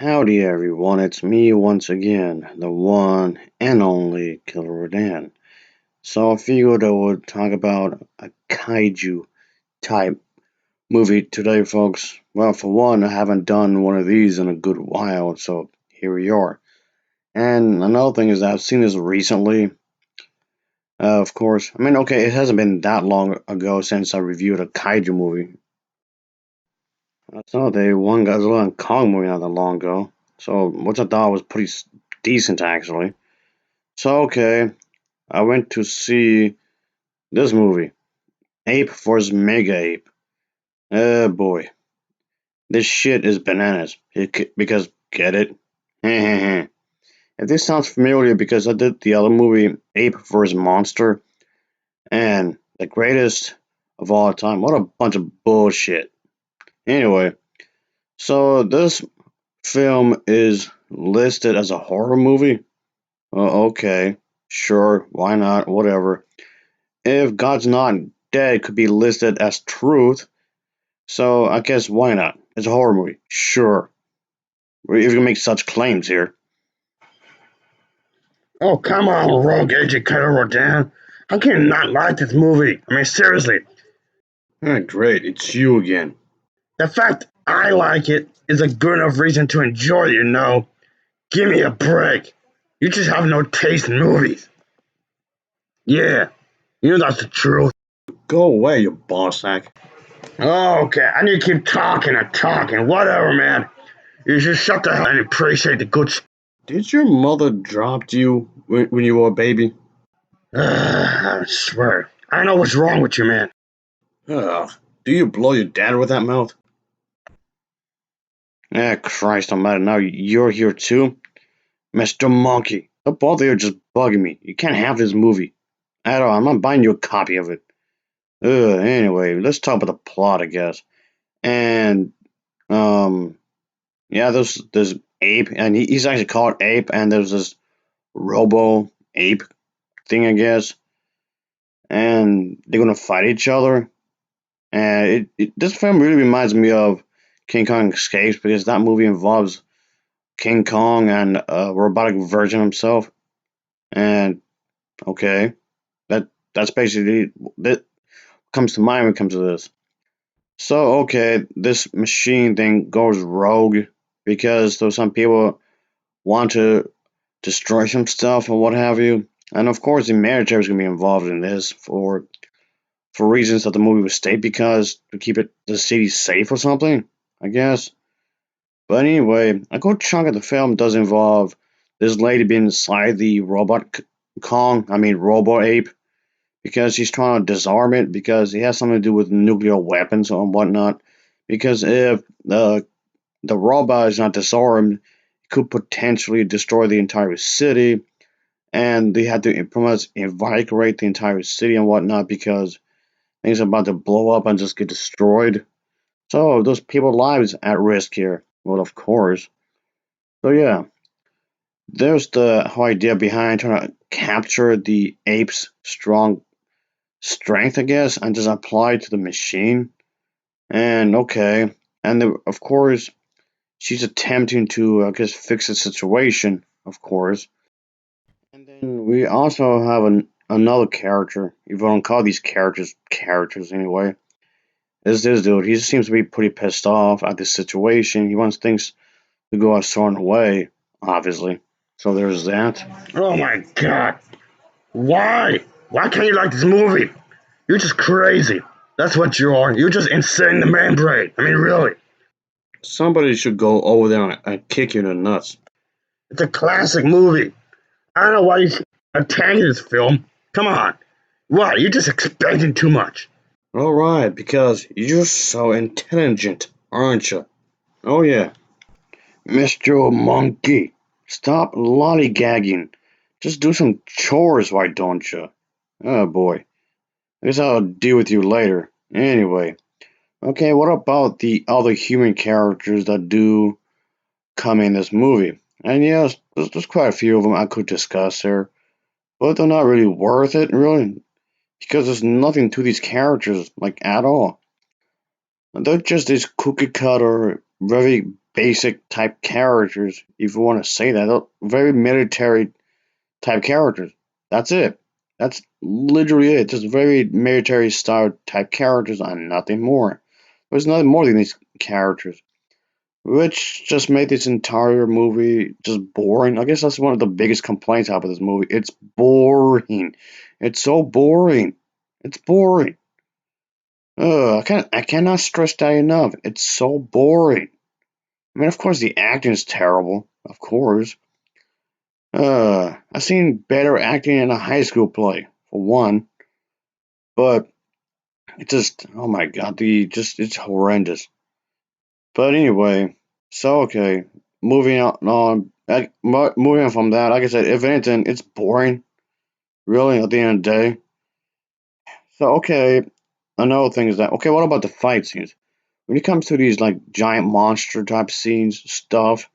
Howdy everyone, it's me once again, the one and only Killer Dan. So I figured I would talk about a kaiju type movie today, folks. Well, for one, I haven't done one of these in a good while, so here we are. And another thing is that I've seen this recently. Of course, okay, it hasn't been that long ago since I reviewed a kaiju movie. I saw the one Godzilla Kong movie not that long ago, so which I thought was pretty decent actually. So okay, I went to see this movie, Ape vs. Mega Ape. Oh boy, this shit is bananas. Because get it? If this sounds familiar, because I did the other movie, Ape vs. Monster, and the greatest of all time. What a bunch of bullshit. Anyway, so this film is listed as a horror movie. Okay, sure, why not? Whatever. If God's Not Dead could be listed as truth, so I guess why not? It's a horror movie. Sure. If you can make such claims here. Oh, come on, rogue educator Rodan. How can you not like this movie? I mean, seriously. Great, it's you again. The fact I like it is a good enough reason to enjoy it, you know. Give me a break. You just have no taste in movies. Yeah, you know that's the truth. Go away, you boss sack. Oh, okay, I need to keep talking and talking. Whatever, man. You should shut the hell and appreciate the good stuff. Did your mother drop you when you were a baby? I swear. I know what's wrong with you, man. Ugh. Do you blow your dad with that mouth? Ah, Christ almighty, now you're here too? Mr. Monkey, the both of you are just bugging me. You can't have this movie. At all, I'm not buying you a copy of it. Anyway, let's talk about the plot, I guess. And, um, yeah, there's Ape, and he's actually called Ape, and there's this Robo Ape thing, I guess, and they're gonna fight each other. And this film really reminds me of King Kong Escapes because that movie involves King Kong and a robotic version himself. And okay, that's basically that comes to mind when it comes to this. So okay, this machine thing goes rogue because there's some people want to destroy some stuff or what have you. And of course, the military is going to be involved in this for reasons that the movie would state, because to keep the city safe or something, I guess. But anyway, a good chunk of the film does involve this lady being inside the robot Robo Ape, because she's trying to disarm it because it has something to do with nuclear weapons and whatnot. Because if the robot is not disarmed, it could potentially destroy the entire city, and they had to pretty much evacuate the entire city and whatnot because things are about to blow up and just get destroyed. So those people's lives at risk here. Well, of course. So yeah, there's the whole idea behind trying to capture the ape's strong strength, I guess, and just apply it to the machine. And okay, and of course she's attempting to, I guess, fix the situation, of course. And then we also have another character. If you want to call these characters anyway, is this dude. He seems to be pretty pissed off at this situation. He wants things to go a certain way, obviously. So there's that. Oh my god. Why? Why can't you like this movie? You're just crazy. That's what you are. You're just insane in the man brain. I mean, really. Somebody should go over there and kick you in the nuts. It's a classic movie. I don't know why you're attacking this film. Come on. What? You're just expecting too much. Alright, because you're so intelligent, aren't you? Oh yeah. Mr. Monkey, stop lollygagging. Just do some chores, why don't you? Oh boy. I guess I'll deal with you later. Anyway. Okay, what about the other human characters that do come in this movie? And yes, there's quite a few of them I could discuss here, but they're not really worth it, really, because there's nothing to these characters, like, at all. They're just these cookie cutter, very basic type characters, if you want to say that. They're very military type characters. That's it. That's literally it. Just very military style type characters and nothing more. There's nothing more than these characters, which just made this entire movie just boring. I guess that's one of the biggest complaints I have with this movie. It's boring. It's so boring. It's boring. I cannot stress that enough. It's so boring. I mean, of course, the acting is terrible. Of course. I've seen better acting in a high school play, for one. But it just, oh my god, it's horrendous. But anyway, so okay, moving on from that. Like I said, if anything, it's boring. Really, at the end of the day. So okay, another thing is that okay, what about the fight scenes? When it comes to these like giant monster type scenes, stuff,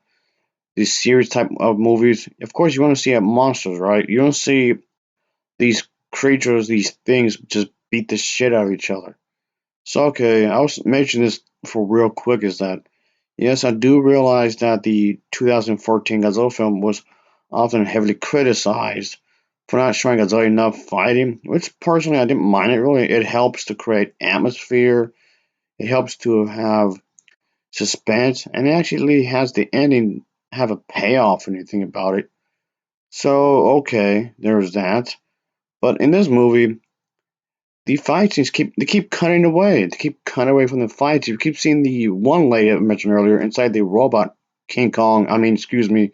these series type of movies, of course you want to see monsters, right? You don't see these creatures, these things just beat the shit out of each other. So okay, I was mentioning this for real quick is that yes, I do realize that the 2014 Godzilla film was often heavily criticized for not showing Godzilla enough fighting, which personally I didn't mind it really. It helps to create atmosphere, it helps to have suspense, and it actually has the ending have a payoff when you think about it. So okay, there's that. But in this movie, the fight scenes keep cutting away. They keep cutting away from the fights. You keep seeing the one lady I mentioned earlier inside the robot King Kong. I mean, excuse me,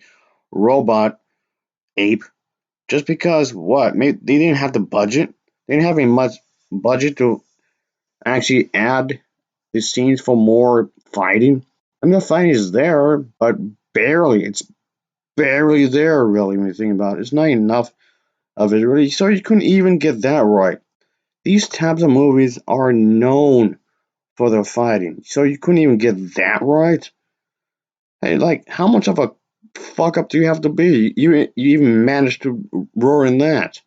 robot ape. Just because what? Maybe they didn't have the budget. They didn't have any much budget to actually add the scenes for more fighting. I mean, the fighting is there, but barely. It's barely there, really. When you think about it, it's not enough of it, really. So you couldn't even get that right. These types of movies are known for their fighting. So you couldn't even get that right? Hey, like, how much of a fuck up do you have to be? You even managed to roar in that.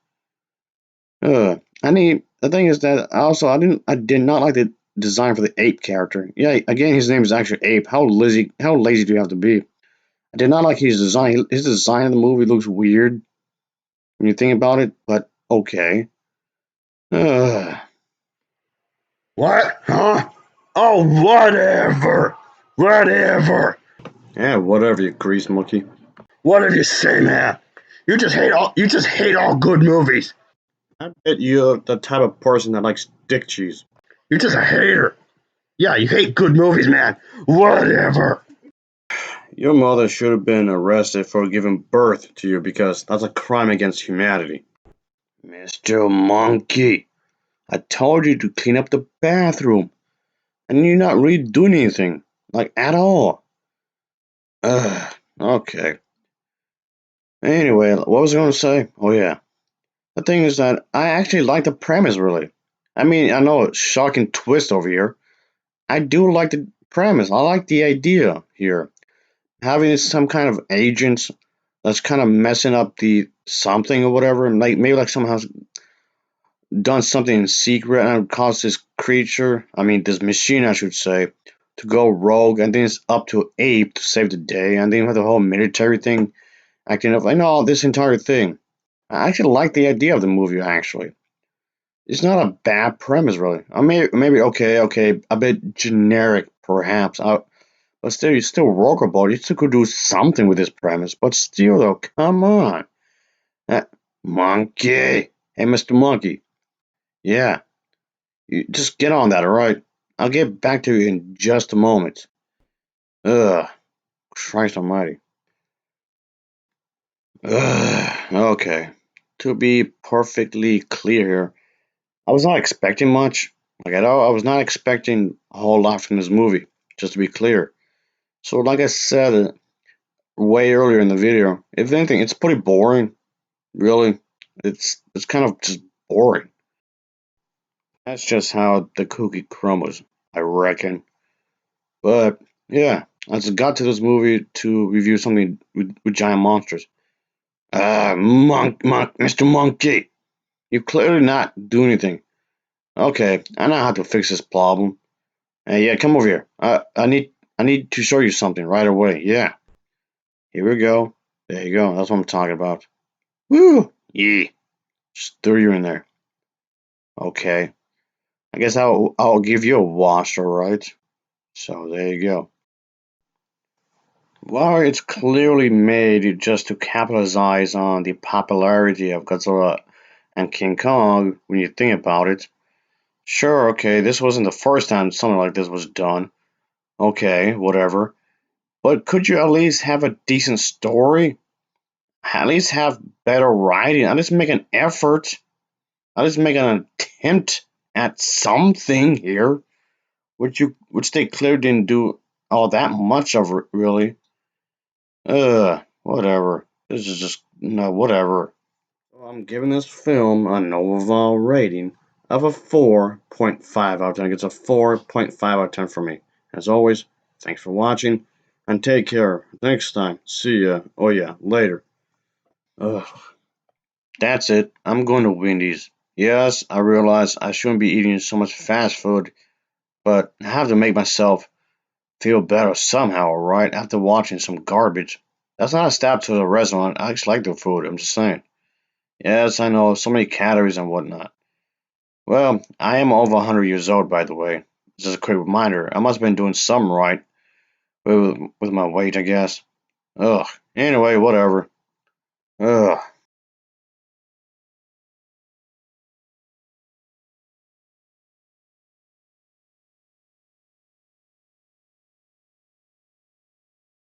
I mean, the thing is that I did not like the design for the ape character. Yeah, again, his name is actually Ape. How lazy do you have to be? I did not like his design. His design in the movie looks weird when you think about it, but okay. Uh, What? Huh? Oh, whatever. Whatever. yeah, whatever, you grease monkey. Whatever you say, man. You just hate all good movies. I bet you're the type of person that likes dick cheese. You're just a hater. Yeah, you hate good movies, man. Whatever. Your mother should have been arrested for giving birth to you because that's a crime against humanity. Mr. Monkey, I told you to clean up the bathroom, and you're not really doing anything, like at all. Okay. Anyway, what was I going to say? Oh, yeah. The thing is that I actually like the premise, really. I mean, I know it's shocking twist over here. I do like the premise. I like the idea here. Having some kind of agents that's kind of messing up the something or whatever, and like maybe like somehow done something in secret and caused this creature, I mean this machine I should say, to go rogue, and then it's up to Ape to save the day, and then you have the whole military thing acting up like no, this entire thing. I actually like the idea of the movie actually. It's not a bad premise really. I mean maybe okay, a bit generic perhaps. But still, you still workable. You still could do something with this premise. But still, though, come on. Uh, Monkey. Hey, Mr. Monkey. Yeah, you just get on that, all right? I'll get back to you in just a moment. Ugh, Christ almighty. Okay. To be perfectly clear here, I was not expecting much. Like at all, I was not expecting a whole lot from this movie, just to be clear. So, like I said way earlier in the video, if anything, it's pretty boring. Really, it's kind of just boring. That's just how the cookie crumbles, I reckon. But yeah, I just got to this movie to review something with giant monsters. Mr. Monkey, you clearly not do anything. Okay, I know how to fix this problem. Hey, yeah, come over here. I need. I need to show you something right away. Yeah. Here we go. There you go. That's what I'm talking about. Woo! Yeah. Just threw you in there. Okay. I guess I'll give you a wash, alright? So there you go. Well, it's clearly made just to capitalize on the popularity of Godzilla and King Kong when you think about it. Sure, okay, this wasn't the first time something like this was done. Okay, whatever. But could you at least have a decent story? At least have better writing? At least make an effort? At least make an attempt at something here? Which they clearly didn't do all that much of it, really. Whatever. This is just, no, whatever. So I'm giving this film an overall rating of a 4.5 out of 10. It's a 4.5 out of 10 for me. As always, thanks for watching, and take care. Next time. See ya. Oh yeah, later. Ugh. That's it. I'm going to Wendy's. Yes, I realize I shouldn't be eating so much fast food, but I have to make myself feel better somehow, right? After watching some garbage. That's not a stab to the restaurant. I actually like the food. I'm just saying. Yes, I know, so many calories and whatnot. Well, I am over 100 years old, by the way. Just a quick reminder. I must have been doing something right with my weight, I guess. Ugh. Anyway, whatever. Ugh.